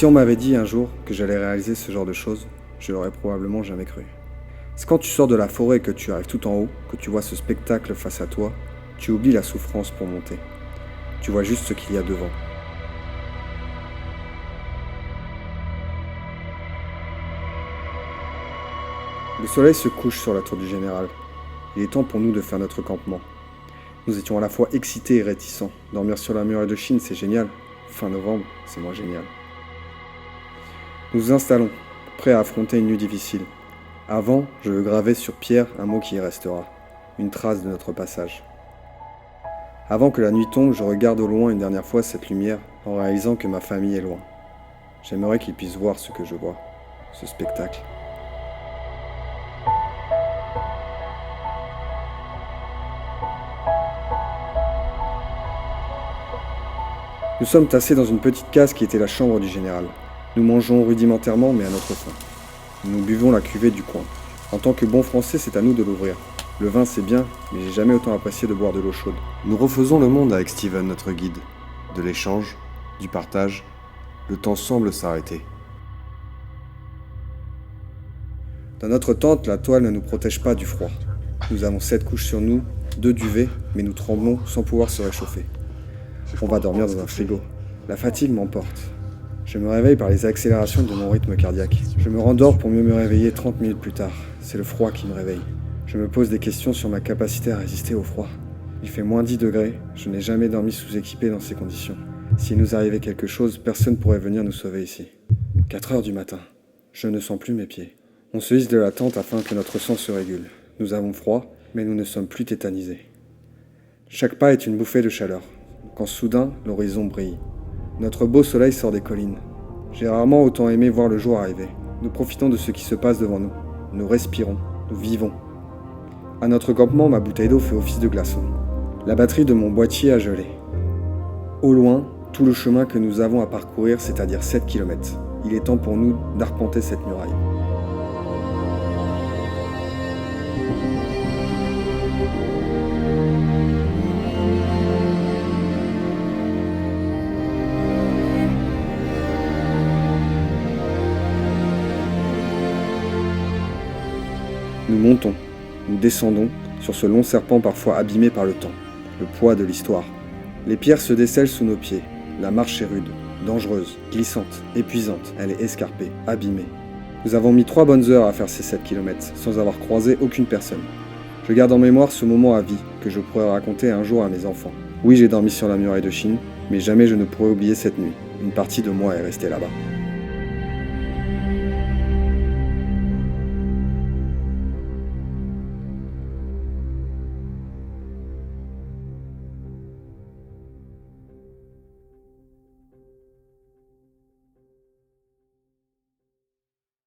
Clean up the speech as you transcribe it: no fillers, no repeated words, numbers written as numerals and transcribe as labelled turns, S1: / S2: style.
S1: Si on m'avait dit un jour que j'allais réaliser ce genre de choses, je l'aurais probablement jamais cru. C'est quand tu sors de la forêt et que tu arrives tout en haut, que tu vois ce spectacle face à toi, tu oublies la souffrance pour monter. Tu vois juste ce qu'il y a devant. Le soleil se couche sur la tour du général. Il est temps pour nous de faire notre campement. Nous étions à la fois excités et réticents. Dormir sur la muraille de Chine, c'est génial. Fin novembre, c'est moins génial. Nous nous installons, prêts à affronter une nuit difficile. Avant, je veux graver sur pierre un mot qui y restera, une trace de notre passage. Avant que la nuit tombe, je regarde au loin une dernière fois cette lumière en réalisant que ma famille est loin. J'aimerais qu'ils puissent voir ce que je vois, ce spectacle. Nous sommes tassés dans une petite case qui était la chambre du général. Nous mangeons rudimentairement mais à notre faim. Nous buvons la cuvée du coin. En tant que bons Français, c'est à nous de l'ouvrir. Le vin c'est bien, mais j'ai jamais autant apprécié de boire de l'eau chaude. Nous refaisons le monde avec Steven, notre guide. De l'échange, du partage, le temps semble s'arrêter. Dans notre tente, la toile ne nous protège pas du froid. Nous avons 7 couches sur nous, 2 duvets, mais nous tremblons sans pouvoir se réchauffer. On va dormir dans un frigo. La fatigue m'emporte. Je me réveille par les accélérations de mon rythme cardiaque. Je me rendors pour mieux me réveiller 30 minutes plus tard. C'est le froid qui me réveille. Je me pose des questions sur ma capacité à résister au froid. Il fait moins 10 degrés, je n'ai jamais dormi sous-équipé dans ces conditions. S'il nous arrivait quelque chose, personne ne pourrait venir nous sauver ici. 4 heures du matin. Je ne sens plus mes pieds. On se hisse de la tente afin que notre sang se régule. Nous avons froid, mais nous ne sommes plus tétanisés. Chaque pas est une bouffée de chaleur, quand soudain, l'horizon brille. Notre beau soleil sort des collines. J'ai rarement autant aimé voir le jour arriver. Nous profitons de ce qui se passe devant nous. Nous respirons, nous vivons. À notre campement, ma bouteille d'eau fait office de glaçon. La batterie de mon boîtier a gelé. Au loin, tout le chemin que nous avons à parcourir, c'est-à-dire 7 km. Il est temps pour nous d'arpenter cette muraille. Nous montons, nous descendons sur ce long serpent parfois abîmé par le temps, le poids de l'histoire. Les pierres se décèlent sous nos pieds. La marche est rude, dangereuse, glissante, épuisante. Elle est escarpée, abîmée. Nous avons mis 3 bonnes heures à faire ces 7 km, sans avoir croisé aucune personne. Je garde en mémoire ce moment à vie, que je pourrais raconter un jour à mes enfants. Oui, j'ai dormi sur la muraille de Chine, mais jamais je ne pourrai oublier cette nuit. Une partie de moi est restée là-bas.